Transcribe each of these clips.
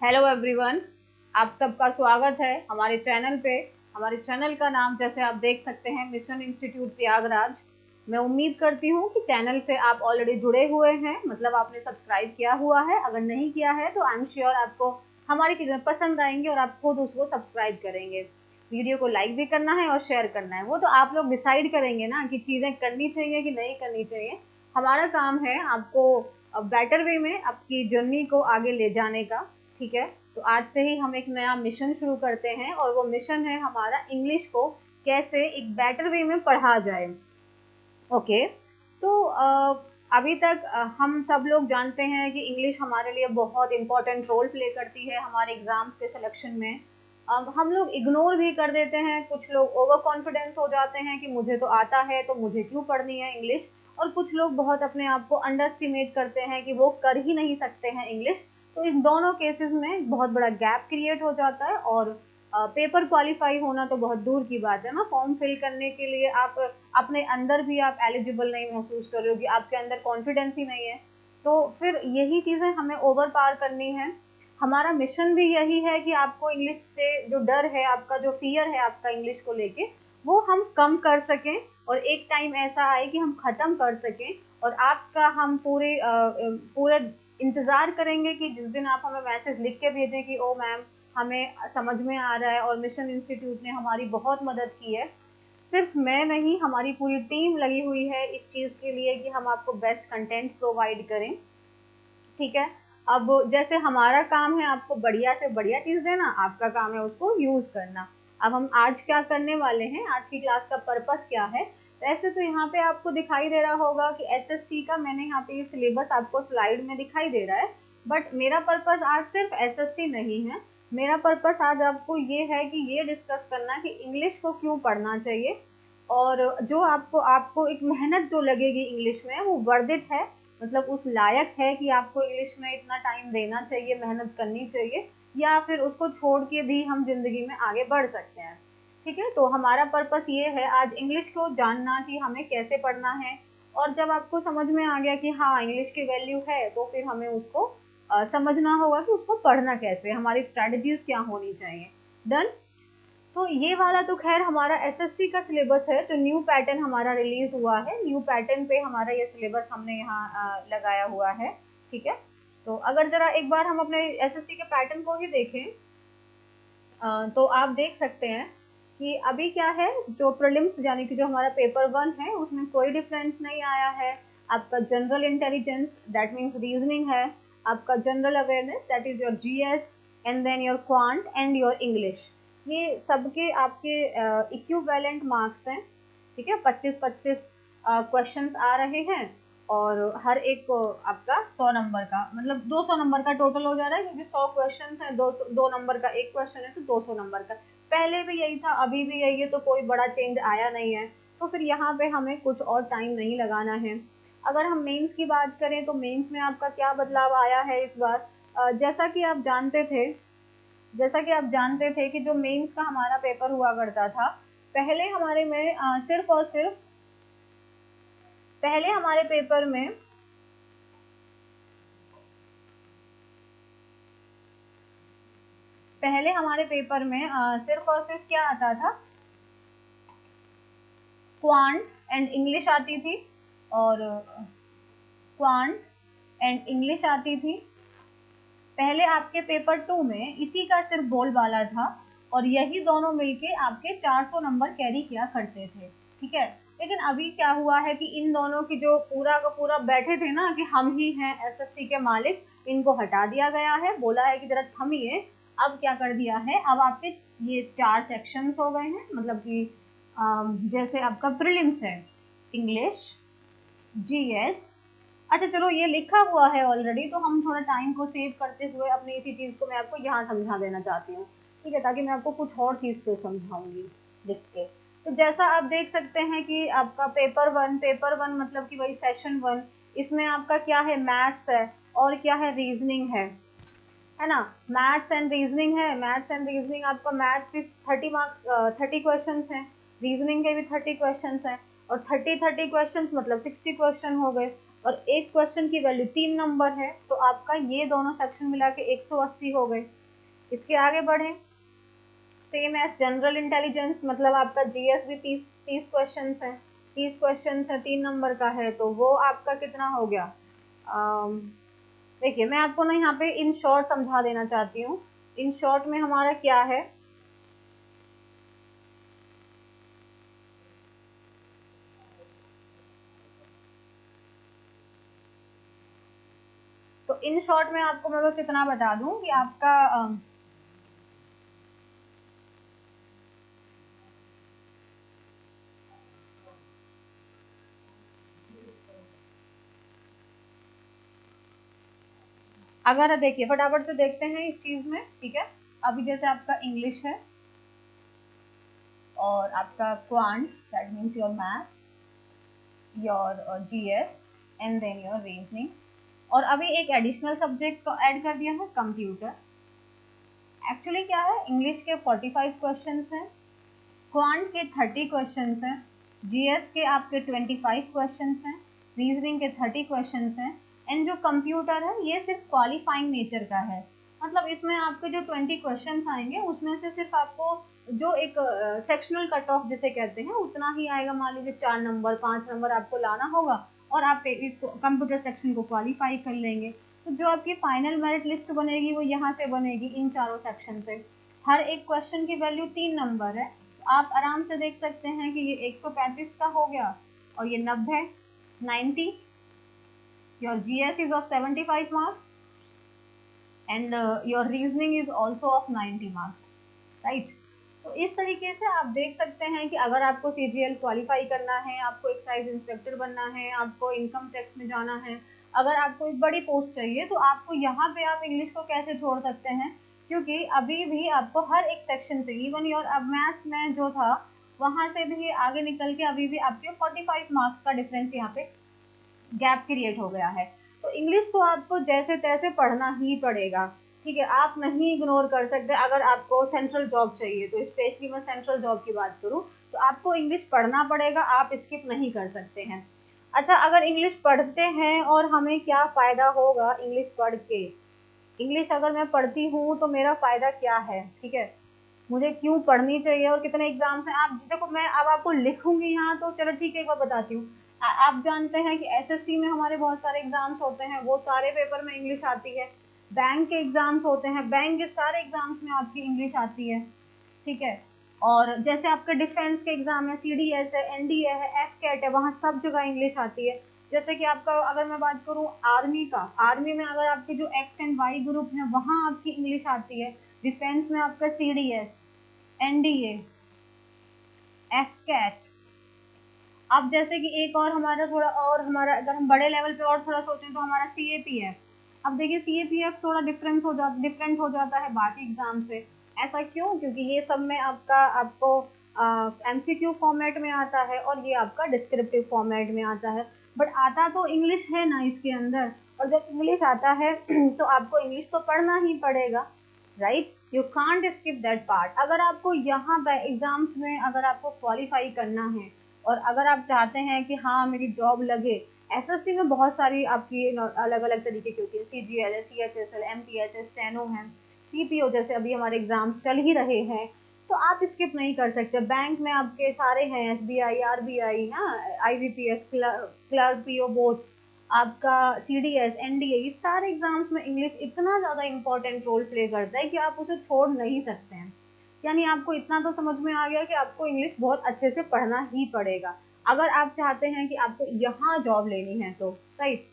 Hello everyone, आप सबका स्वागत है हमारे चैनल पे। हमारे चैनल का नाम जैसे आप देख सकते हैं मिशन इंस्टीट्यूट प्रयागराज। मैं उम्मीद करती हूँ कि चैनल से आप ऑलरेडी जुड़े हुए हैं, मतलब आपने सब्सक्राइब किया हुआ है। अगर नहीं किया है तो आई एम श्योर आपको हमारी चीज़ें पसंद आएंगी और आप खुद उसको सब्सक्राइब करेंगे। वीडियो को लाइक भी करना है और शेयर करना है, वो तो आप लोग डिसाइड करेंगे ना कि चीज़ें करनी चाहिए कि नहीं करनी चाहिए। हमारा काम है आपको बेटर वे में आपकी जर्नी को आगे ले जाने का। ठीक है, तो आज से ही हम एक नया मिशन शुरू करते हैं और वो मिशन है हमारा इंग्लिश को कैसे एक बेटर वे में पढ़ा जाए। ओके, तो अभी तक हम सब लोग जानते हैं कि इंग्लिश हमारे लिए बहुत इंपॉर्टेंट रोल प्ले करती है हमारे एग्जाम्स के सिलेक्शन में। अब हम लोग इग्नोर भी कर देते हैं, कुछ लोग ओवर कॉन्फिडेंस हो जाते हैं कि मुझे तो आता है तो मुझे क्यों पढ़नी है इंग्लिश, और कुछ लोग बहुत अपने आप को अंडर एस्टिमेट करते हैं कि वो कर ही नहीं सकते हैं इंग्लिश। तो इन दोनों केसेस में बहुत बड़ा गैप क्रिएट हो जाता है और पेपर क्वालिफाई होना तो बहुत दूर की बात है ना। फॉर्म फिल करने के लिए आप अपने अंदर भी आप एलिजिबल नहीं महसूस कर रहे हो कि आपके अंदर कॉन्फिडेंस ही नहीं है, तो फिर यही चीज़ें हमें ओवर पार करनी है। हमारा मिशन भी यही है कि आपको इंग्लिश से जो डर है, आपका जो फियर है आपका इंग्लिश को लेके, वो हम कम कर सकें और एक टाइम ऐसा आए कि हम ख़त्म कर सकें। और आपका हम पूरे इंतज़ार करेंगे कि जिस दिन आप हमें मैसेज लिख के भेजें कि ओ मैम हमें समझ में आ रहा है और मिशन इंस्टीट्यूट ने हमारी बहुत मदद की है। सिर्फ मैं नहीं, हमारी पूरी टीम लगी हुई है इस चीज़ के लिए कि हम आपको बेस्ट कंटेंट प्रोवाइड करें। ठीक है, अब जैसे हमारा काम है आपको बढ़िया से बढ़िया चीज़ देना, आपका काम है उसको यूज़ करना। अब हम आज क्या करने वाले हैं, आज की क्लास का पर्पस क्या है। वैसे तो यहाँ पे आपको दिखाई दे रहा होगा कि एसएससी का मैंने यहाँ पे ये सिलेबस आपको स्लाइड में दिखाई दे रहा है, बट मेरा पर्पस आज सिर्फ एसएससी नहीं है। मेरा पर्पस आज आपको ये है कि ये डिस्कस करना कि इंग्लिश को क्यों पढ़ना चाहिए, और जो आपको आपको एक मेहनत जो लगेगी इंग्लिश में वो वर्थ इट है, मतलब उस लायक है कि आपको इंग्लिश में इतना टाइम देना चाहिए, मेहनत करनी चाहिए, या फिर उसको छोड़ के भी हम जिंदगी में आगे बढ़ सकते हैं। ठीक है, तो हमारा पर्पस ये है आज इंग्लिश को जानना कि हमें कैसे पढ़ना है। और जब आपको समझ में आ गया कि हाँ इंग्लिश की वैल्यू है, तो फिर हमें उसको समझना होगा कि उसको पढ़ना कैसे, हमारी स्ट्रैटेजीज क्या होनी चाहिए। डन। तो ये वाला तो खैर हमारा एसएससी का सिलेबस है जो न्यू पैटर्न हमारा रिलीज हुआ है। न्यू पैटर्न पे हमारा ये सिलेबस हमने यहाँ लगाया हुआ है। ठीक है, तो अगर जरा एक बार हम अपने एसएससी के पैटर्न को ही देखें तो आप देख सकते हैं कि अभी क्या है, जो प्रीलिम्स यानी कि जो हमारा पेपर 1 है उसमें कोई डिफरेंस नहीं आया है। आपका general intelligence that means reasoning है, आपका general awareness that is your GS, and then your quant and your English, ये सबके आपके इक्विवेलेंट मार्क्स हैं। ठीक है, 25-25 क्वेश्चंस आ रहे हैं और हर एक को आपका 100 नंबर का, मतलब 200 नंबर का टोटल हो जा रहा है, क्योंकि 100 क्वेश्चंस हैं, दो नंबर का एक क्वेश्चन है तो 200 नंबर का। पहले भी यही था, अभी भी यही है, तो कोई बड़ा चेंज आया नहीं है। तो फिर यहाँ पे हमें कुछ और टाइम नहीं लगाना है। अगर हम मेंस की बात करें तो मेंस में आपका क्या बदलाव आया है इस बार। जैसा कि आप जानते थे कि जो मेंस का हमारा पेपर हुआ करता था, पहले हमारे में सिर्फ और सिर्फ पहले हमारे पेपर में सिर्फ और सिर्फ क्या आता था, क्वांट एंड इंग्लिश आती थी, और क्वांट एंड इंग्लिश आती थी। पहले आपके पेपर 2 में इसी का सिर्फ बोलबाला था और यही दोनों मिलके आपके 400 नंबर कैरी किया करते थे। ठीक है, लेकिन अभी क्या हुआ है कि इन दोनों की जो पूरा का पूरा बैठे थे ना कि हम ही हैं एसएससी के मालिक, इनको हटा दिया गया है, बोला है कि जरा थमिए। अब क्या कर दिया है, अब आपके ये 4 सेक्शंस हो गए हैं, मतलब कि जैसे आपका प्रीलिम्स है इंग्लिश, जीएस। अच्छा चलो, ये लिखा हुआ है ऑलरेडी, तो हम थोड़ा टाइम को सेव करते हुए अपनी इसी चीज़ को मैं आपको यहाँ समझा देना चाहती हूँ। ठीक है, ताकि मैं आपको कुछ और चीज़ को समझाऊंगी लिख के। तो जैसा आप देख सकते हैं कि आपका पेपर वन मतलब कि वही सेशन 1, इसमें आपका क्या है, मैथ्स है और क्या है, रीजनिंग है ना। मैथ्स एंड रीजनिंग है, मैथ्स एंड रीजनिंग आपका मैथ्स भी 30 क्वेश्चन हैं, रीजनिंग के भी 30 क्वेश्चन हैं, और 30 क्वेश्चन मतलब 60 क्वेश्चन हो गए। और एक क्वेश्चन की वैल्यू 3 नंबर है, तो आपका ये दोनों सेक्शन मिला के 180 हो गए। इसके आगे बढ़े, सेम एज जनरल इंटेलिजेंस, मतलब आपका जीएस भी 30 क्वेश्चन है, 30 क्वेश्चन है, 3 नंबर का है, तो वो आपका कितना हो गया। देखिए मैं आपको ना यहाँ पे इन शॉर्ट समझा देना चाहती हूँ। इन शॉर्ट में हमारा क्या है, तो इन शॉर्ट में आपको मैं बस इतना बता दूं कि आपका अगर देखिए फटाफट से देखते हैं इस चीज में, ठीक है। अभी जैसे आपका इंग्लिश है और आपका quant, that means your maths, your GS and then your reasoning, और अभी एक एडिशनल सब्जेक्ट को ऐड कर दिया है, कंप्यूटर। एक्चुअली क्या है, इंग्लिश के 45 क्वेश्चंस हैं, क्वांट के 30 क्वेश्चंस हैं, जीएस के आपके 25 क्वेश्चंस हैं, रीजनिंग के 30 क्वेश्चंस हैं, एंड जो कंप्यूटर है ये सिर्फ क्वालिफाइंग नेचर का है। मतलब इसमें आपके जो 20 क्वेश्चंस आएंगे उसमें से सिर्फ आपको जो एक सेक्शनल कट ऑफ जिसे कहते हैं उतना ही आएगा। मान लीजिए 4 नंबर 5 नंबर आपको लाना होगा और आप कंप्यूटर सेक्शन को क्वालिफाई कर लेंगे, तो जो आपकी फाइनल मेरिट लिस्ट बनेगी वो यहाँ से बनेगी, इन चारों सेक्शन से। हर एक क्वेश्चन की वैल्यू 3 नंबर है, आप आराम से देख सकते हैं कि ये 135 का हो गया और ये 90, 90। Your GS is of 75 marks and your reasoning is also of 90 marks, right. तो इस तरीके से आप देख सकते हैं कि अगर आपको सीजीएल क्वालिफाई करना है, आपको एक्साइज इंस्पेक्टर बनना है, आपको इनकम टैक्स में जाना है, अगर आपको एक बड़ी पोस्ट चाहिए, तो आपको यहाँ पे आप इंग्लिश को कैसे छोड़ सकते हैं, क्योंकि अभी भी आपको हर एक सेक्शन से, इवन योर अब मैथ्स में जो था वहां से भी आगे निकल के अभी भी आपके 45 मार्क्स का डिफरेंस यहाँ पे गैप क्रिएट हो गया है। तो इंग्लिश को आपको जैसे तैसे पढ़ना ही पड़ेगा, ठीक है, आप नहीं इग्नोर कर सकते। अगर आपको सेंट्रल जॉब चाहिए, तो स्पेशली मैं सेंट्रल जॉब की बात करूँ, तो आपको इंग्लिश पढ़ना पड़ेगा, आप स्किप नहीं कर सकते हैं। अच्छा, अगर इंग्लिश पढ़ते हैं और हमें क्या फ़ायदा होगा इंग्लिश पढ़ के, इंग्लिश अगर मैं पढ़ती हूँ तो मेरा फ़ायदा क्या है, ठीक है, मुझे क्यों पढ़नी चाहिए और कितने एग्जाम्स हैं। आप देखो, मैं अब आपको लिखूंगी यहाँ, तो चलो ठीक है एक बार बताती हूँ। आप जानते हैं कि एसएससी में हमारे बहुत सारे एग्जाम्स होते हैं, वो सारे पेपर में इंग्लिश आती है। बैंक के एग्जाम्स होते हैं, बैंक के सारे एग्जाम्स में आपकी इंग्लिश आती है, ठीक है। और जैसे आपके डिफेंस के एग्जाम है, सीडीएस है, एनडीए है, एफ कैट है, वहाँ सब जगह इंग्लिश आती है। जैसे कि आपका अगर मैं बात करूँ आर्मी का, आर्मी में अगर आपके जो एक्स एंड वाई ग्रुप है वहाँ आपकी इंग्लिश आती है। डिफेंस में आपका सीडीएस, एनडीए, एफ कैट। अब जैसे कि एक और हमारा थोड़ा और हमारा अगर हम बड़े लेवल पे और थोड़ा सोचें तो हमारा सीएपीएफ। अब देखिए सीएपीएफ थोड़ा डिफरेंट हो जाता है बाकी एग्जाम से। ऐसा क्यों? क्योंकि ये सब में आपको एमसीक्यू फॉर्मेट में आता है और ये आपका डिस्क्रिप्टिव फॉर्मेट में आता है। बट आता तो इंग्लिश है ना इसके अंदर, और जब इंग्लिश आता है तो आपको इंग्लिश तो पढ़ना ही पड़ेगा, right. You can't skip that part. अगर आपको यहाँ एग्जाम्स में अगर आपको क्वालिफाई करना है और अगर आप चाहते हैं कि हाँ मेरी जॉब लगे, एसएससी में बहुत सारी आपकी अलग अलग तरीके की होती है, सीजीएल है, सीएचएसएल, एमटीएस, स्टेनो है, सीपीओ जैसे अभी हमारे एग्जाम्स चल ही रहे हैं, तो आप स्किप नहीं कर सकते। बैंक में आपके सारे हैं, एसबीआई, आरबीआई, हाँ, आईबीपीएस, क्लर्क, पीओ बोर्ड, आपका सीडीएस, एनडीए, ये सारे एग्जाम्स में इंग्लिश इतना ज़्यादा इंपॉर्टेंट रोल प्ले करता है कि आप उसे छोड़ नहीं सकते हैं। यानी आपको इतना तो समझ में आ गया कि आपको इंग्लिश बहुत अच्छे से पढ़ना ही पड़ेगा अगर आप चाहते हैं कि आपको यहाँ जॉब लेनी है तो, राइट।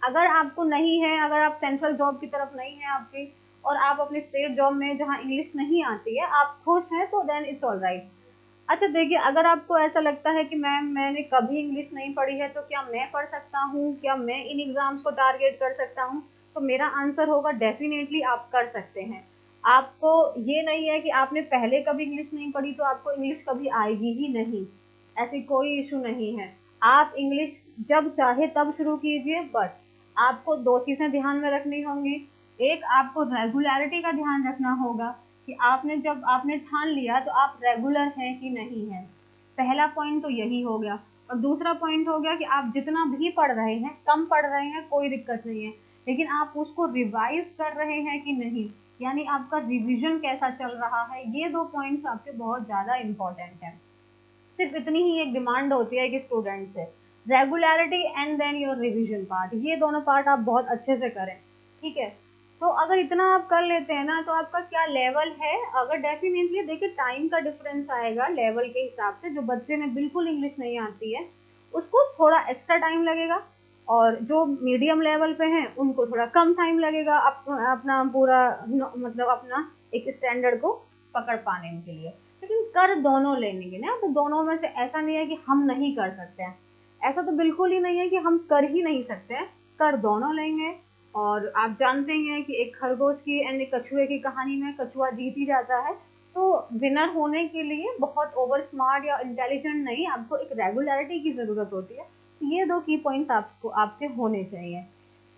अगर आपको नहीं है, अगर आप सेंट्रल जॉब की तरफ नहीं है आपकी, और आप अपनी स्टेट जॉब में जहाँ इंग्लिश नहीं आती है आप खुश हैं, तो देन इट्स ऑल राइट। अच्छा देखिए, अगर आपको ऐसा लगता है कि मैंने कभी इंग्लिश नहीं पढ़ी है, तो क्या मैं पढ़ सकता हूँ, क्या मैं इन एग्जाम्स को टारगेट कर सकता हूँ, तो मेरा आंसर होगा डेफिनेटली आप कर सकते हैं। आपको ये नहीं है कि आपने पहले कभी इंग्लिश नहीं पढ़ी तो आपको इंग्लिश कभी आएगी ही नहीं, ऐसी कोई इशू नहीं है। आप इंग्लिश जब चाहे तब शुरू कीजिए, बट आपको दो चीज़ें ध्यान में रखनी होंगी। एक, आपको रेगुलरिटी का ध्यान रखना होगा कि जब आपने ठान लिया तो आप रेगुलर हैं कि नहीं हैं, पहला पॉइंट तो यही हो गया। और दूसरा पॉइंट हो गया कि आप जितना भी पढ़ रहे हैं, कम पढ़ रहे हैं कोई दिक्कत नहीं है, लेकिन आप उसको रिवाइज कर रहे हैं कि नहीं, यानी आपका रिवीजन कैसा चल रहा है, ये 2 पॉइंट्स आपके बहुत ज़्यादा इंपॉर्टेंट हैं। सिर्फ इतनी ही एक डिमांड होती है कि स्टूडेंट से, regularity and then your revision part, ये दोनों पार्ट आप बहुत अच्छे से करें, ठीक है। तो अगर इतना आप कर लेते हैं ना, तो आपका क्या लेवल है, अगर डेफिनेटली देखिए टाइम का डिफरेंस आएगा लेवल के हिसाब से, जो बच्चे में बिल्कुल इंग्लिश नहीं आती है उसको थोड़ा एक्स्ट्रा टाइम लगेगा, और जो मीडियम लेवल पे हैं उनको थोड़ा कम टाइम लगेगा अपना पूरा मतलब अपना एक स्टैंडर्ड को पकड़ पाने के लिए। लेकिन कर दोनों लेंगे ना, तो दोनों में से ऐसा नहीं है कि हम नहीं कर सकते हैं, ऐसा तो बिल्कुल ही नहीं है कि हम कर ही नहीं सकते हैं, कर दोनों लेंगे। और आप जानते हैं कि एक खरगोश की एंड एक कछुए की कहानी में कछुआ जीत ही जाता है। तो विनर होने के लिए बहुत ओवर स्मार्ट या इंटेलिजेंट नहीं, आपको एक रेगुलरिटी की ज़रूरत होती है। तो ये 2 की पॉइंट्स आपको आपके होने चाहिए।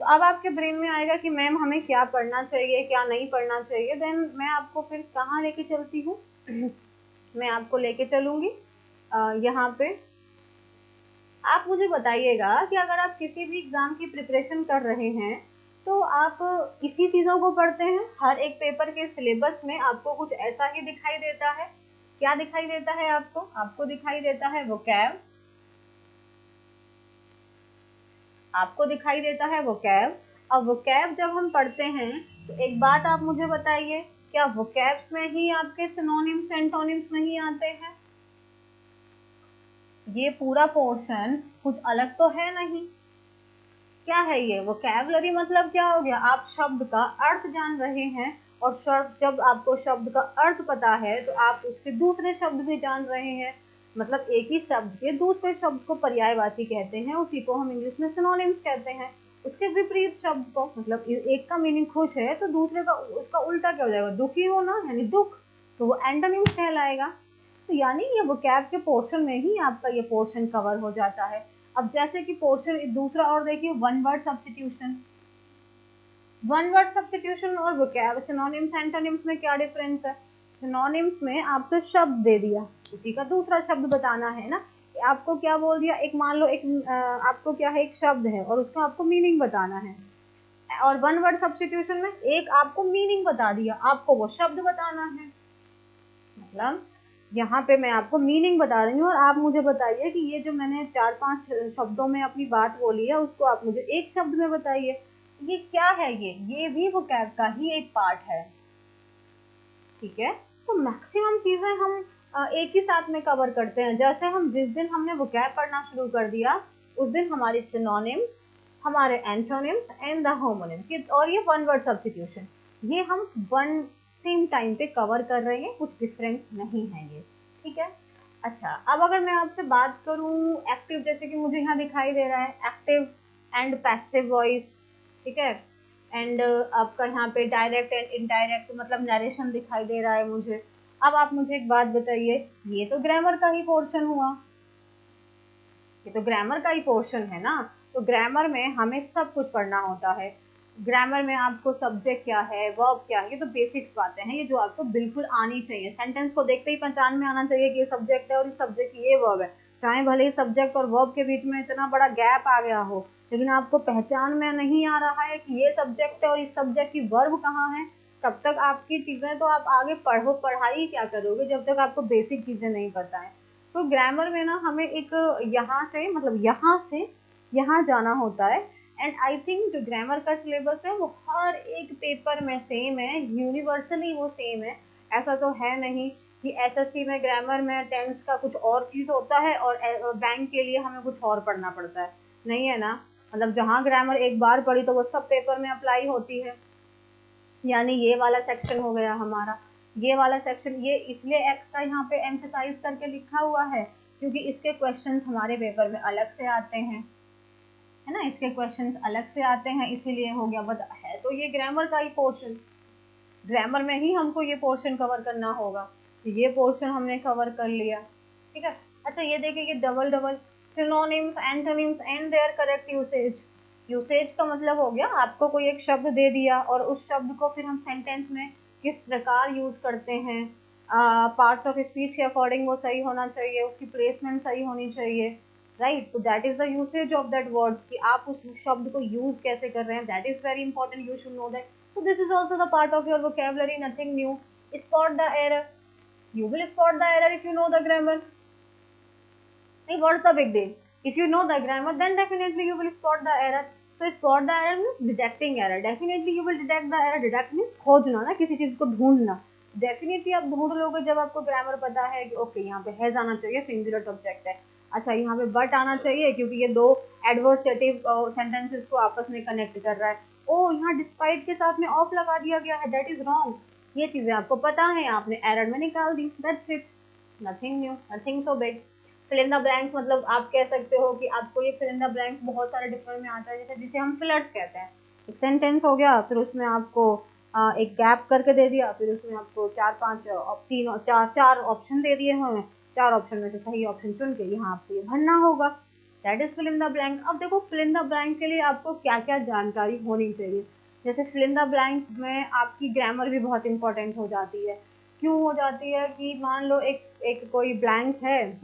तो अब आपके ब्रेन में आएगा कि मैम हमें क्या पढ़ना चाहिए, क्या नहीं पढ़ना चाहिए, देन मैं आपको फिर कहाँ लेके चलती हूँ मैं आपको लेके चलूँगी यहाँ पे। आप मुझे बताइएगा कि अगर आप किसी भी एग्ज़ाम की प्रिपरेशन कर रहे हैं, तो आप इसी चीज़ों को पढ़ते हैं, हर एक पेपर के सिलेबस में आपको कुछ ऐसा ही दिखाई देता है। क्या दिखाई देता है आपको? आपको दिखाई देता है वोकैब, आपको दिखाई देता है वोकैब। अब वोकैब जब हम पढ़ते हैं, तो एक बात आप मुझे बताइए, क्या वोकैब्स में ही आपके सिनोनिम्स एंटोनिम्स नहीं आते हैं? ये पूरा पोर्शन कुछ अलग तो है नहीं। क्या है ये? वोकैबुलरी मतलब क्या हो गया? आप शब्द का अर्थ जान रहे हैं, और शब्द, जब आपको शब्द का अर्थ पता है तो आप उसके दूसरे शब्द भी जान रहे हैं। मतलब एक ही शब्द के दूसरे शब्द को पर्यायवाची कहते हैं, उसी को हम इंग्लिश में सिनोनिम्स कहते हैं। उसके विपरीत शब्द को, मतलब एक का मीनिंग खुश है तो दूसरे का उसका उल्टा क्या हो जाएगा? दुखी होना यानी दुख, तो वो एंटोनिम्स कहलाएगा। तो यानी ये वोकैब के पोर्शन में ही आपका ये पोर्शन कवर हो जाता है। अब जैसे कि पोर्शन दूसरा और देखिए, one word substitution. One word substitution और वोकैब सिनोनिम्स एंटोनिम्स में क्या डिफरेंस है? सिनोनिम्स में आपसे शब्द दे दिया, उसी का दूसरा शब्द बताना है ना। आपको क्या बोल दिया, एक मान लो एक आपको क्या है, एक शब्द है और उसका आपको मीनिंग बताना है। और वन वर्ड सब्स्टिट्यूशन में एक आपको मीनिंग बता दिया, आपको वो शब्द बताना है। मतलब यहाँ पे मैं आपको मीनिंग बता रही हूँ, और आप मुझे बताइए कि ये जो मैंने 4-5 शब्दों में अपनी बात बोली है, उसको आप मुझे एक शब्द में बताइए, ये क्या है? ये भी वोकैब का ही एक पार्ट है, ठीक है। तो मैक्सिमम चीजें हम एक ही साथ में कवर करते हैं। जैसे हम जिस दिन हमने वोकैब पढ़ना शुरू कर दिया, उस दिन हमारी सिनोनिम्स, हमारे एंटोनिम्स एंड द होमोनिम्स, ये और ये वन वर्ड सब्स्टिट्यूशन, ये हम वन सेम टाइम पे कवर कर रहे हैं, कुछ डिफरेंट नहीं है ये, ठीक है। अच्छा, अब अगर मैं आपसे बात करूं एक्टिव, जैसे कि मुझे यहाँ दिखाई दे रहा है एक्टिव एंड पैसिव वॉइस, ठीक है। एंड आपका यहाँ पे डायरेक्ट एंड इनडायरेक्ट मतलब नरेशन दिखाई दे रहा है मुझे। अब आप मुझे एक बात बताइए, ये तो ग्रामर का ही पोर्शन हुआ, ये तो ग्रामर का ही पोर्शन है ना। तो ग्रामर में हमें सब कुछ पढ़ना होता है। ग्रामर में आपको सब्जेक्ट क्या है, वर्ब क्या है, ये तो बेसिक्स बातें हैं, ये जो आपको बिल्कुल आनी चाहिए। सेंटेंस को देखते ही पहचान में आना चाहिए कि ये सब्जेक्ट है और इस सब्जेक्ट की ये वर्ब है। चाहे भले ही सब्जेक्ट और वर्ब के बीच में इतना बड़ा गैप आ गया हो, लेकिन आपको पहचान में नहीं आ रहा है कि ये सब्जेक्ट है और इस सब्जेक्ट की वर्ब कहाँ है, तब तक आपकी चीज़ें, तो आप आगे पढ़ाई क्या करोगे जब तक आपको बेसिक चीज़ें नहीं पता है। तो ग्रामर में ना हमें एक यहाँ से मतलब यहाँ से यहाँ जाना होता है। एंड आई थिंक जो ग्रामर का सिलेबस है वो हर एक पेपर में सेम है, यूनिवर्सली वो सेम है। ऐसा तो है नहीं कि एसएससी में ग्रामर में टेंस का कुछ और चीज़ होता है और बैंक के लिए हमें कुछ और पढ़ना पड़ता है, नहीं है ना। मतलब जहाँ ग्रामर एक बार पढ़ी तो वो सब पेपर में अप्लाई होती है। यानी ये वाला सेक्शन हो गया हमारा, ये वाला सेक्शन, ये इसलिए एक्स्ट्रा यहाँ पे एम्फेसाइज करके लिखा हुआ है क्योंकि इसके क्वेश्चंस हमारे पेपर में अलग से आते हैं, है ना, इसके क्वेश्चंस अलग से आते हैं, इसीलिए हो गया। बट है तो ये ग्रामर का ही पोर्शन, ग्रामर में ही हमको ये पोर्शन कवर करना होगा। तो ये पोर्शन हमने कवर कर लिया, ठीक है। अच्छा, ये देखिए, ये double double synonyms antonyms and their correct usage. Usage का मतलब हो गया आपको कोई एक शब्द दे दिया और उस शब्द को फिर हम सेंटेंस में किस प्रकार यूज करते हैं, पार्ट्स ऑफ स्पीच के अकॉर्डिंग वो सही होना चाहिए, उसकी प्लेसमेंट सही होनी चाहिए, राइट। तो that is the usage of that word, कि आप उस शब्द को यूज कैसे कर रहे हैं, that is very important, you should know that. So this is also the part of your vocabulary, nothing new. Spot the error, you will spot the error if you know the grammar. Hey, what's the big deal? If you know the grammar, then definitely you will spot the error. So spot the error means detecting error. Definitely you will detect the error. Detect means खोजना ना, किसी चीज को ढूंढना। Definitely आप ढूंढ लोगे जब आपको ग्रामर पता है कि ओके यहाँ पे हैज आना चाहिए, सिंगुलर सब्जेक्ट है, अच्छा यहाँ पे बट आना चाहिए क्योंकि ये दो एडवर्सेटिव सेंटेंसेस को आपस में कनेक्ट कर रहा है। ओ यहाँ डिस्पाइट के साथ में ऑफ लगा दिया गया है, दैट इज रॉन्ग। ये चीजें आपको पता है, आपने एरर में निकाल दी, that's it, nothing new, nothing so big. Fill in the blanks मतलब आप कह सकते हो कि आपको ये फिल इन द ब्लैंक्स बहुत सारे डिफरेंट में आता है, जैसे जिसे हम फिलर्स कहते हैं। एक सेंटेंस हो गया, फिर उसमें आपको एक गैप करके दे दिया, फिर उसमें आपको चार ऑप्शन दे दिए हुए हैं, चार ऑप्शन में से सही ऑप्शन चुन के यहाँ आपको ये भरना होगा, that is fill in the blank. अब देखो फिल इन द ब्लैंक के लिए आपको क्या क्या जानकारी होनी चाहिए। जैसे फिल इन द ब्लैंक में आपकी ग्रामर भी बहुत इंपॉर्टेंट हो जाती है। क्यों हो जाती है कि मान लो एक कोई ब्लैंक है,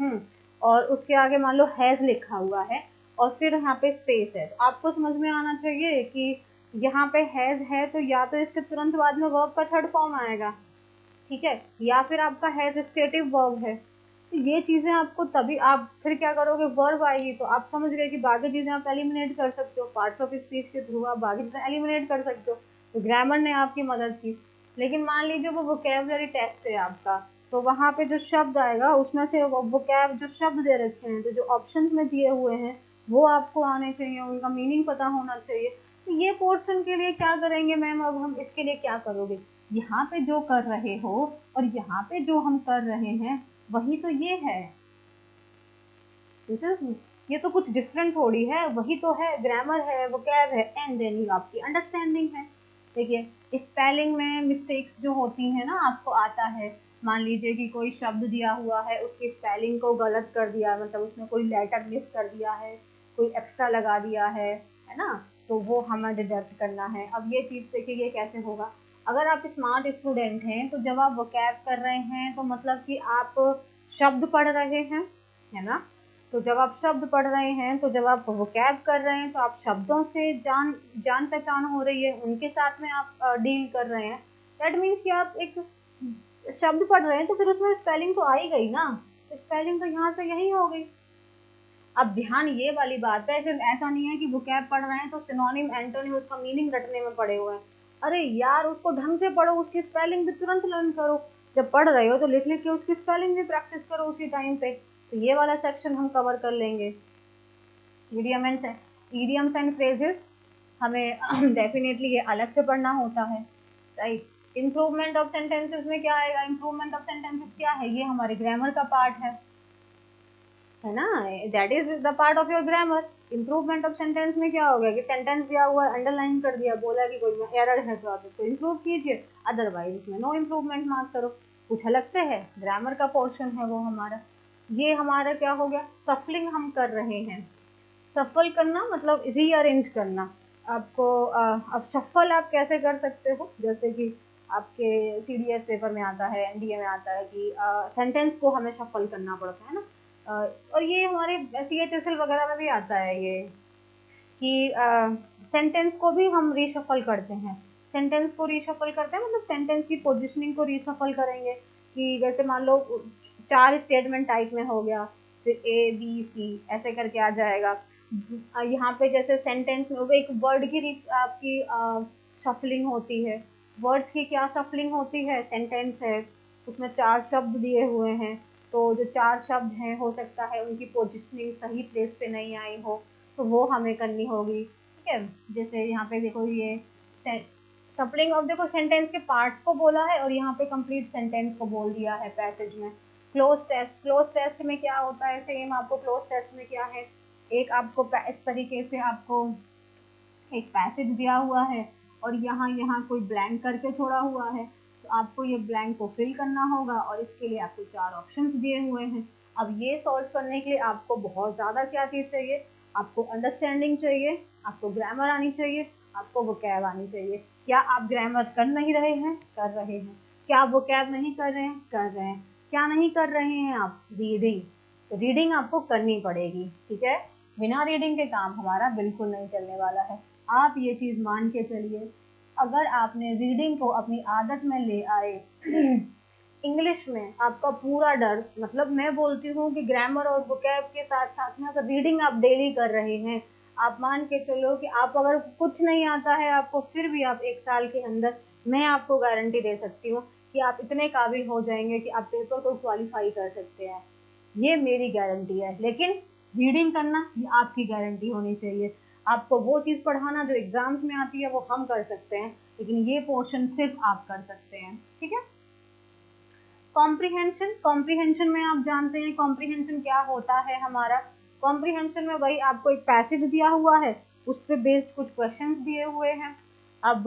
और उसके आगे मान लो हैज लिखा हुआ है और फिर यहाँ पे स्पेस है, तो आपको समझ में आना चाहिए कि यहाँ पे हैज है तो या तो इसके तुरंत बाद में वर्ब का थर्ड फॉर्म आएगा, ठीक है, या फिर आपका हैज स्टेटिव वर्ब है। तो ये चीजें आपको तभी, आप फिर क्या करोगे, वर्ब आएगी तो आप समझ गए कि बाकी चीजें आप एलिमिनेट कर सकते हो, पार्ट्स ऑफ स्पीच के थ्रू आप बाकी चीजें एलिमिनेट कर सकते हो। तो ग्रामर ने आपकी मदद की। लेकिन मान लीजिए वो वोकेबुलरी टेस्ट है आपका, तो वहाँ पे जो शब्द आएगा उसमें से वोकैब जो शब्द दे रखे हैं, तो जो ऑप्शन में दिए हुए हैं वो आपको आने चाहिए, उनका मीनिंग पता होना चाहिए। तो ये पोर्शन के लिए क्या करेंगे मैम, अब हम इसके लिए क्या करोगे, यहाँ पे जो कर रहे हो और यहाँ पे जो हम कर रहे हैं वही तो ये है, ये तो कुछ डिफरेंट थोड़ी है, वही तो है, ग्रामर है, वोकैब है, एंड देन यू आपकी अंडरस्टैंडिंग है। देखिए स्पेलिंग में मिस्टेक्स जो होती है ना, आपको आता है, मान लीजिए कि कोई शब्द दिया हुआ है, उसकी स्पेलिंग को गलत कर दिया, मतलब उसमें कोई लेटर मिस कर दिया है, कोई एक्स्ट्रा लगा दिया है ना, तो वो हमें डिडक्ट करना है। अब ये चीज़ देखिए ये कैसे होगा, अगर आप स्मार्ट स्टूडेंट हैं तो जब आप वोकैब कर रहे हैं तो मतलब कि आप शब्द पढ़ रहे हैं, है ना, तो जब आप शब्द पढ़ रहे हैं, तो जब आप वोकैब कर रहे हैं तो आप शब्दों से जान पहचान हो रही है, उनके साथ में आप डील कर रहे हैं। दैट मीन्स कि आप एक शब्द पढ़ रहे हैं तो फिर उसमें स्पेलिंग तो आ ही गई ना, तो स्पेलिंग तो यहाँ से यही हो गई। अब ध्यान ये वाली बात है, फिर ऐसा नहीं है कि वोकैब पढ़ रहे हैं तो सिनोनिम एंटोनिम उसका मीनिंग रटने में पड़े हुए हैं। अरे यार उसको ढंग से पढ़ो, उसकी स्पेलिंग भी तुरंत लर्न करो, जब पढ़ रहे हो तो लिख लिख के उसकी स्पेलिंग भी प्रैक्टिस करो उसी टाइम पे। तो ये वाला सेक्शन हम कवर कर लेंगे। इडियम्स एंड फ्रेजेस हमें डेफिनेटली ये अलग से पढ़ना होता है, राइट। इम्प्रूवमेंट ऑफ सेंटेंसेस में क्या आएगा, इम्प्रूवमेंट ऑफ सेंटेंसेस क्या है, ये हमारे ग्रामर का पार्ट है ना, that is the part of your grammar. Improvement of sentence में क्या हो गया कि सेंटेंस दिया हुआ अंडरलाइन कर दिया, बोला कि कोई एरर है तो आप इसको इम्प्रूव कीजिए, अदरवाइज इसमें नो इम्प्रूवमेंट मार्क करो। कुछ अलग से है, ग्रामर का पोर्शन है वो हमारा। ये हमारा क्या हो गया, सफलिंग हम कर रहे हैं। सफल करना मतलब रीअरेंज करना। आपको अब शफल आप कैसे कर सकते हो, जैसे कि आपके CDS पेपर में आता है, NDA में आता है कि सेंटेंस को हमें शफल करना पड़ता है ना, और ये हमारे CHSL वगैरह में भी आता है ये, कि सेंटेंस को भी हम रीशफल करते हैं। सेंटेंस को रीशफल करते हैं मतलब सेंटेंस की पोजिशनिंग को रीशफल करेंगे, कि जैसे मान लो 4 स्टेटमेंट टाइप में हो गया, फिर A B C ऐसे करके आ जाएगा। यहाँ पे जैसे सेंटेंस में एक वर्ड की आपकी शफलिंग होती है। वर्ड्स की क्या शफलिंग होती है, सेंटेंस है उसमें 4 शब्द दिए हुए हैं, तो जो 4 शब्द हैं हो सकता है उनकी पोजिशनिंग सही प्लेस पे नहीं आई हो, तो वो हमें करनी होगी, ठीक है। जैसे यहाँ पे देखो ये शफलिंग ऑफ, देखो सेंटेंस के पार्ट्स को बोला है और यहाँ पे कंप्लीट सेंटेंस को बोल दिया है पैसेज में। क्लोज टेस्ट में क्या होता है, सेम आपको क्लोज टेस्ट में क्या है, एक आपको इस तरीके से आपको एक पैसेज दिया हुआ है और यहाँ यहाँ कोई ब्लैंक करके छोड़ा हुआ है, तो आपको ये ब्लैंक को फिल करना होगा और इसके लिए आपको 4 ऑप्शंस दिए हुए हैं। अब ये सॉल्व करने के लिए आपको बहुत ज़्यादा क्या चीज़ चाहिए, आपको अंडरस्टैंडिंग चाहिए, आपको ग्रामर आनी चाहिए, आपको वोकैब आनी चाहिए। क्या आप ग्रामर कर नहीं रहे हैं, कर रहे हैं। क्या आप वोकैब नहीं कर रहे हैं, कर रहे हैं। क्या नहीं कर रहे हैं आप, रीडिंग। तो रीडिंग आपको करनी पड़ेगी, ठीक है। बिना रीडिंग के काम हमारा बिल्कुल नहीं चलने वाला है, आप ये चीज़ मान के चलिए। अगर आपने रीडिंग को अपनी आदत में ले आए इंग्लिश में आपका पूरा डर, मतलब मैं बोलती हूँ कि ग्रामर और वोकैब के साथ साथ में अगर रीडिंग आप डेली कर रहे हैं, आप मान के चलो कि आप अगर कुछ नहीं आता है आपको, फिर भी आप 1 साल के अंदर, मैं आपको गारंटी दे सकती हूँ कि आप इतने काबिल हो जाएंगे कि आप पेपर को क्वालिफाई कर सकते हैं, ये मेरी गारंटी है। लेकिन रीडिंग करना ये आपकी गारंटी होनी चाहिए। आपको वो चीज़ पढ़ाना जो एग्जाम्स में आती है वो हम कर सकते हैं, लेकिन ये पोर्शन सिर्फ आप कर सकते हैं, ठीक है। कॉम्प्रिहेंशन, कॉम्प्रिहेंशन में आप जानते हैं कॉम्प्रिहेंशन क्या होता है हमारा। कॉम्प्रिहेंशन में वही आपको एक पैसेज दिया हुआ है, उस पर बेस्ड कुछ क्वेश्चंस दिए हुए हैं। अब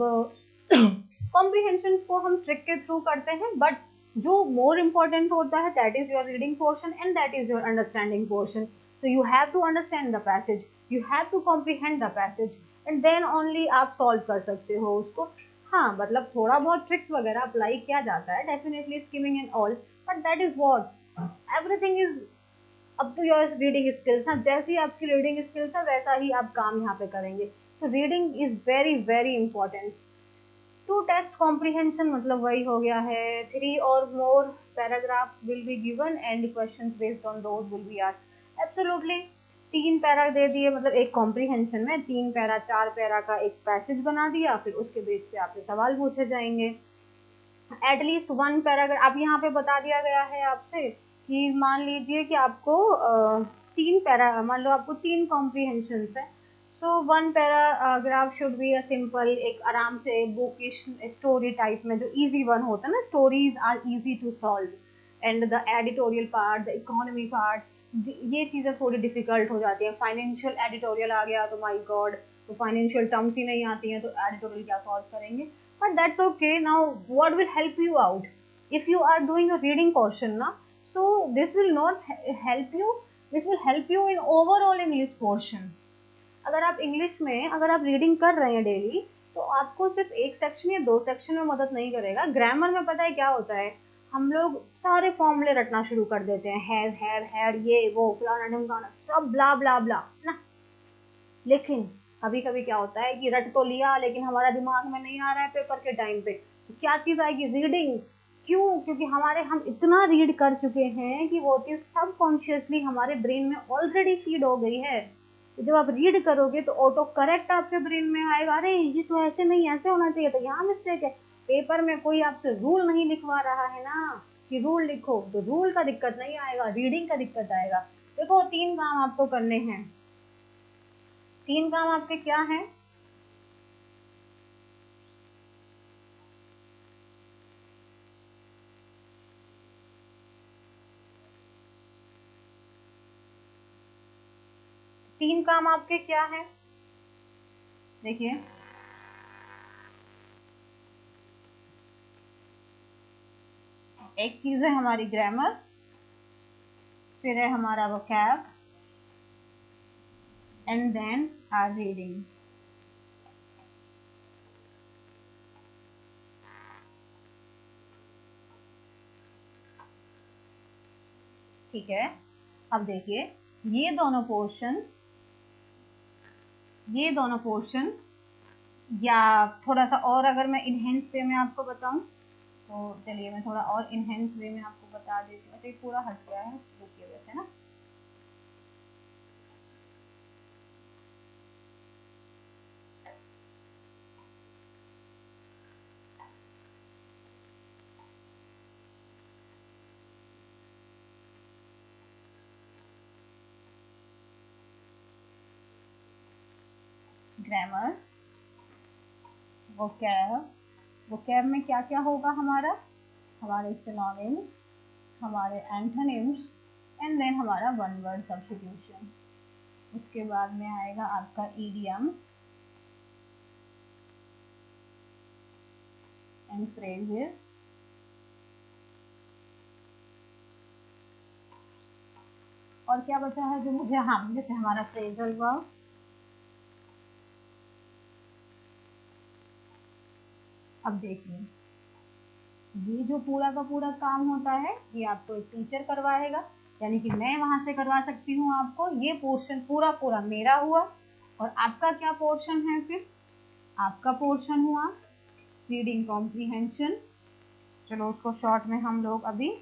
कॉम्प्रिहेंशन को हम ट्रिक के थ्रू करते हैं, बट जो मोर इम्पोर्टेंट होता है that is your reading portion and that is your understanding portion. So you have to understand the passage, you have to comprehend the passage and then only आप solve कर सकते हो उसको। हाँ, मतलब थोड़ा बहुत ट्रिक्स वगैरह अप्लाई किया जाता है, definitely skimming and all, but that is what everything is up to your reading skills. हाँ, जैसी आपकी रीडिंग स्किल्स है वैसा ही आप काम यहाँ पे करेंगे। तो reading is very very important to test comprehension. मतलब वही हो गया है 3 और more paragraphs will be given and questions based on those will be asked. Absolutely 3 para दे दिए, मतलब एक कॉम्प्रिहेंशन में 3 पैरा 4 पैरा का एक पैसेज बना दिया, फिर उसके बेस पे आपसे सवाल पूछे जाएंगे। एटलीस्ट 1 पैराग्राफ अब यहाँ पे बता दिया गया है आपसे कि मान लीजिए कि आपको 3 पैरा, मान लो आपको 3 कॉम्प्रिहेंशंस है, सो 1 paragraph should be a simple, एक आराम से बुकिश स्टोरी टाइप में, जो इजी वन होता है ना, stories are easy to solve and the editorial part, the economy part, ये चीज़ें थोड़ी डिफिकल्ट हो जाती हैं। फाइनेंशियल एडिटोरियल आ गया तो माय गॉड, तो फाइनेंशियल टर्म्स ही नहीं आती हैं तो एडिटोरियल क्या सॉल्व करेंगे। But that's okay. Now what will help you out if you are doing a reading portion na, so this will not help you, this will help you in overall English portion. अगर आप English में अगर आप reading कर रहे हैं daily, तो आपको सिर्फ एक सेक्शन या 2 सेक्शन में मदद नहीं करेगा। ग्रामर में पता है क्या होता है, हम लोग सारे फॉर्मूले रटना शुरू कर देते हैं, हैड ये वो फलाना ढिमकाना सब ब्ला ब्ला ब्ला ना। लेकिन कभी कभी क्या होता है कि रट तो लिया लेकिन हमारा दिमाग में नहीं आ रहा है पेपर के टाइम पे, तो क्या चीज़ आएगी, रीडिंग। क्यों? क्योंकि हम इतना रीड कर चुके हैं कि वो चीज़ सबकॉन्शियसली हमारे ब्रेन में ऑलरेडी फीड हो गई है। तो जब आप रीड करोगे तो ऑटो करेक्ट आपके ब्रेन में आएगा, अरे ये तो ऐसे नहीं ऐसे होना चाहिए, तो यहाँ मिस्टेक है। पेपर में कोई आपसे रूल नहीं लिखवा रहा है ना कि रूल लिखो, तो रूल का दिक्कत नहीं आएगा, रीडिंग का दिक्कत आएगा। देखो 3 काम आपको करने हैं। 3 काम आपके क्या हैं? तीन काम आपके क्या है? देखिए, एक चीज है हमारी ग्रामर, फिर है हमारा vocab and then our reading. ठीक है, अब देखिए ये दोनों पोर्शन या थोड़ा सा और अगर मैं इनहेंस वे में आपको बताऊं, तो चलिए मैं थोड़ा और इनहेंस वे में आपको बता देती हूँ। तो पूरा हट गया है रुकिए वैसे ना। ग्रामर, वोकैब, वोकैब में क्या क्या होगा हमारा, हमारे सिनोनिम्स, हमारे एंटोनिम्स एंड देन हमारा वन वर्ड सब्स्टिट्यूशन। उसके बाद में आएगा आपका इडियम्स एंड फ्रेजेस, और क्या बचा है जो मुझे, हाँ जैसे हमारा फ्रेजल वर्ब, अब देखिए ये जो पूरा का पूरा काम होता है ये आपको एक टीचर करवाएगा। यानी कि मैं वहां से करवा सकती हूँ आपको। ये पोर्शन पूरा पूरा मेरा हुआ। और आपका क्या पोर्शन है? फिर आपका पोर्शन हुआ रीडिंग कॉम्प्रीहेंशन। चलो उसको शॉर्ट में हम लोग अभी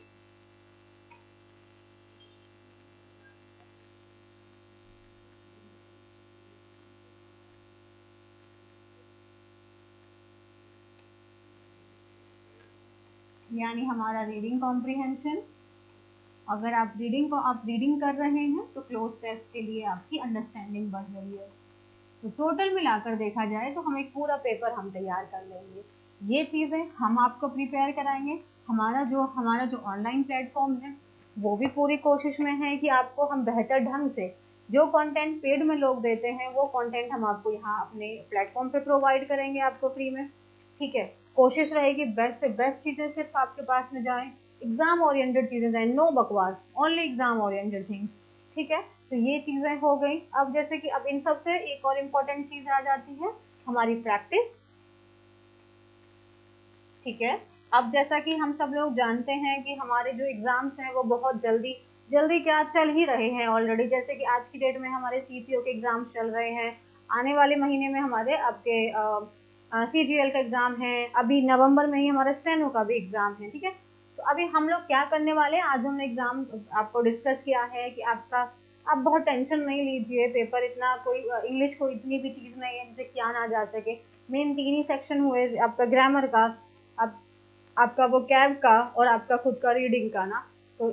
यानी हमारा रीडिंग कॉम्प्रीहेंशन। अगर आप रीडिंग कर रहे हैं तो क्लोज टेस्ट के लिए आपकी अंडरस्टैंडिंग बढ़ रही है। तो टोटल मिलाकर देखा जाए तो हम एक पूरा पेपर हम तैयार कर लेंगे। ये चीज़ें हम आपको प्रिपेयर कराएंगे। हमारा जो ऑनलाइन प्लेटफॉर्म है वो भी पूरी कोशिश में है कि आपको हम बेहतर ढंग से जो कंटेंट पेड में लोग देते हैं वो कंटेंट हम आपको यहाँ अपने प्लेटफॉर्म पे प्रोवाइड करेंगे आपको फ्री में। ठीक है, कोशिश रहेगी बेस्ट से बेस्ट चीज़ें सिर्फ आपके पास में जाएं, एग्जाम ओरिएंटेड चीज़ें जाएं, नो बकवास, ओनली एग्जाम ओरिएंटेड थिंग्स। ठीक है, तो ये चीज़ें हो गई। अब जैसे कि अब इन सब से एक और इम्पोर्टेंट चीज़ आ जाती है हमारी प्रैक्टिस। ठीक है, अब जैसा कि हम सब लोग जानते हैं कि हमारे जो एग्जाम्स हैं वो बहुत जल्दी जल्दी क्या चल ही रहे हैं ऑलरेडी। जैसे कि आज की डेट में हमारे सीपीओ के एग्जाम्स चल रहे हैं, आने वाले महीने में हमारे आपके सीजीएल का एग्जाम है, अभी नवंबर में ही हमारा स्टेनो का भी एग्जाम है। ठीक है, तो अभी हम लोग क्या करने वाले हैं, आज हमने एग्जाम आपको डिस्कस किया है कि आप बहुत टेंशन नहीं लीजिए, पेपर इतना कोई इंग्लिश को इतनी भी चीज़ नहीं है जिसे किया ना जा सके। मेन 3 ही सेक्शन हुए आपका ग्रामर का, आप आपका वो कैब का और आपका खुद का रीडिंग का ना। तो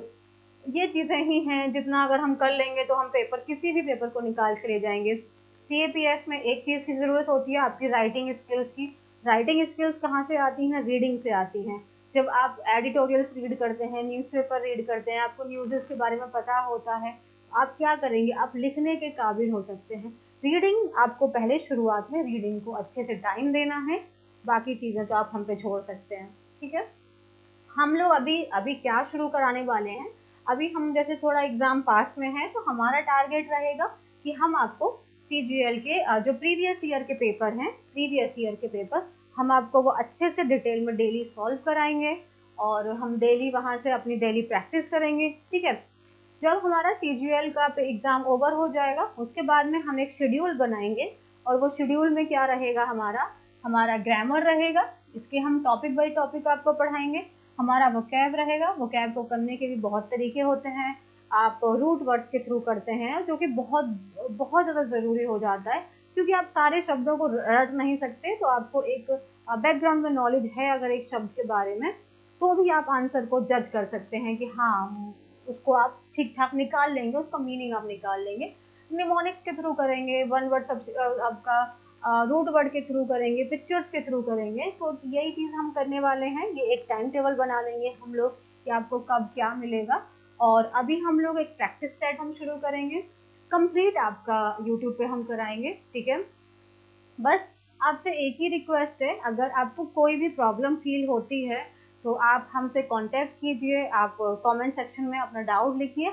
ये चीज़ें ही हैं, जितना अगर हम कर लेंगे तो हम पेपर किसी भी पेपर को निकाल के ले जाएंगे। सीएपीएफ में एक चीज़ की ज़रूरत होती है आपकी राइटिंग स्किल्स की। राइटिंग स्किल्स कहाँ से आती हैं? रीडिंग से आती हैं। जब आप एडिटोरियल्स रीड करते हैं, न्यूज़पेपर रीड करते हैं, आपको न्यूज़ के बारे में पता होता है, आप क्या करेंगे? आप लिखने के काबिल हो सकते हैं। रीडिंग आपको पहले शुरुआत में रीडिंग को अच्छे से टाइम देना है, बाकी चीज़ें तो आप हम पे छोड़ सकते हैं। ठीक है, हम लोग अभी अभी क्या शुरू कराने वाले हैं, अभी हम जैसे थोड़ा एग्जाम पास में है तो हमारा टारगेट रहेगा कि हम आपको सीजीएल के जो प्रीवियस ईयर के पेपर हैं, प्रीवियस ईयर के पेपर हम आपको वो अच्छे से डिटेल में डेली सॉल्व कराएंगे और हम डेली वहाँ से अपनी डेली प्रैक्टिस करेंगे। ठीक है, जब हमारा सीजीएल का एग्ज़ाम ओवर हो जाएगा उसके बाद में हम एक शेड्यूल बनाएंगे और वो शेड्यूल में क्या रहेगा, हमारा ग्रामर रहेगा, इसके हम टॉपिक बाई टॉपिक आपको पढ़ाएंगे। हमारा वोकैब रहेगा, वोकैब को करने के भी बहुत तरीके होते हैं। आप रूट वर्ड्स के थ्रू करते हैं जो कि बहुत बहुत ज़्यादा ज़रूरी हो जाता है, क्योंकि आप सारे शब्दों को रट नहीं सकते। तो आपको एक बैकग्राउंड में नॉलेज है अगर एक शब्द के बारे में, तो भी आप आंसर को जज कर सकते हैं कि हाँ उसको आप ठीक ठाक निकाल लेंगे, उसका मीनिंग आप निकाल लेंगे। निमोनिक्स के थ्रू करेंगे, वन वर्ड आपका रूट वर्ड के थ्रू करेंगे, पिक्चर्स के थ्रू करेंगे। तो यही चीज़ हम करने वाले हैं। ये एक टाइम टेबल बना लेंगे हम लोग कि आपको कब क्या मिलेगा। और अभी हम लोग एक प्रैक्टिस सेट हम शुरू करेंगे, कंप्लीट आपका यूट्यूब पे हम कराएंगे। ठीक है, बस आपसे एक ही रिक्वेस्ट है, अगर आपको कोई भी प्रॉब्लम फील होती है तो आप हमसे कांटेक्ट कीजिए, आप कमेंट सेक्शन में अपना डाउट लिखिए,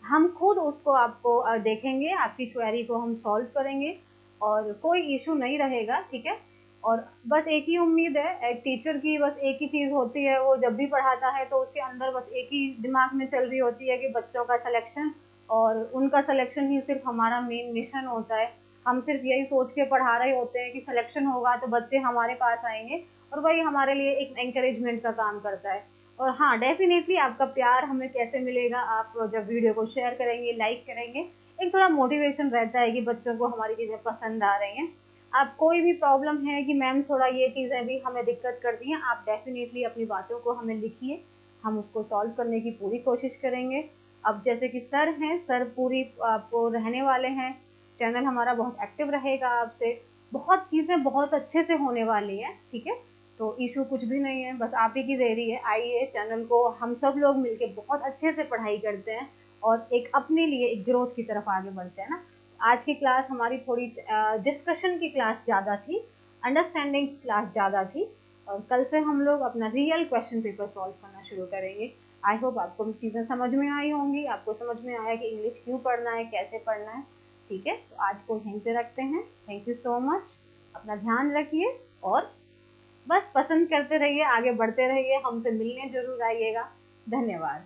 हम खुद उसको आपको देखेंगे, आपकी क्वेरी को हम सॉल्व करेंगे और कोई इशू नहीं रहेगा। ठीक है, और बस एक ही उम्मीद है एक टीचर की, बस एक ही चीज़ होती है, वो जब भी पढ़ाता है तो उसके अंदर बस एक ही दिमाग में चल रही होती है कि बच्चों का सिलेक्शन, और उनका सिलेक्शन ही सिर्फ हमारा मेन मिशन होता है। हम सिर्फ यही सोच के पढ़ा रहे होते हैं कि सिलेक्शन होगा तो बच्चे हमारे पास आएंगे, और वही हमारे लिए एक एंकरेजमेंट का काम करता है। और हाँ, डेफिनेटली आपका प्यार हमें कैसे मिलेगा, आप जब वीडियो को शेयर करेंगे, लाइक करेंगे, एक थोड़ा मोटिवेशन रहता है कि बच्चों को हमारी चीज़ें पसंद आ रही हैं। आप कोई भी प्रॉब्लम है कि मैम थोड़ा ये चीज़ें भी हमें दिक्कत करती हैं, आप डेफिनेटली अपनी बातों को हमें लिखिए, हम उसको सॉल्व करने की पूरी कोशिश करेंगे। अब जैसे कि सर हैं, सर पूरी आपको रहने वाले हैं, चैनल हमारा बहुत एक्टिव रहेगा, आपसे बहुत चीज़ें बहुत अच्छे से होने वाली हैं। ठीक है, तो इशू कुछ भी नहीं है, बस आप ही की देरी है। आइए, चैनल को हम सब लोग मिलके बहुत अच्छे से पढ़ाई करते हैं और एक अपने लिए एक ग्रोथ की तरफ आगे बढ़ते हैं ना। आज की क्लास हमारी थोड़ी डिस्कशन की क्लास ज़्यादा थी, अंडरस्टैंडिंग की क्लास ज़्यादा थी, और कल से हम लोग अपना रियल क्वेश्चन पेपर सॉल्व करना शुरू करेंगे। आई होप आपको चीज़ें समझ में आई होंगी, आपको समझ में आया कि इंग्लिश क्यों पढ़ना है, कैसे पढ़ना है। ठीक है, तो आज को यहीं पे रखते हैं। थैंक यू सो मच, अपना ध्यान रखिए और बस पसंद करते रहिए, आगे बढ़ते रहिए, हमसे मिलने जरूर आइएगा। धन्यवाद।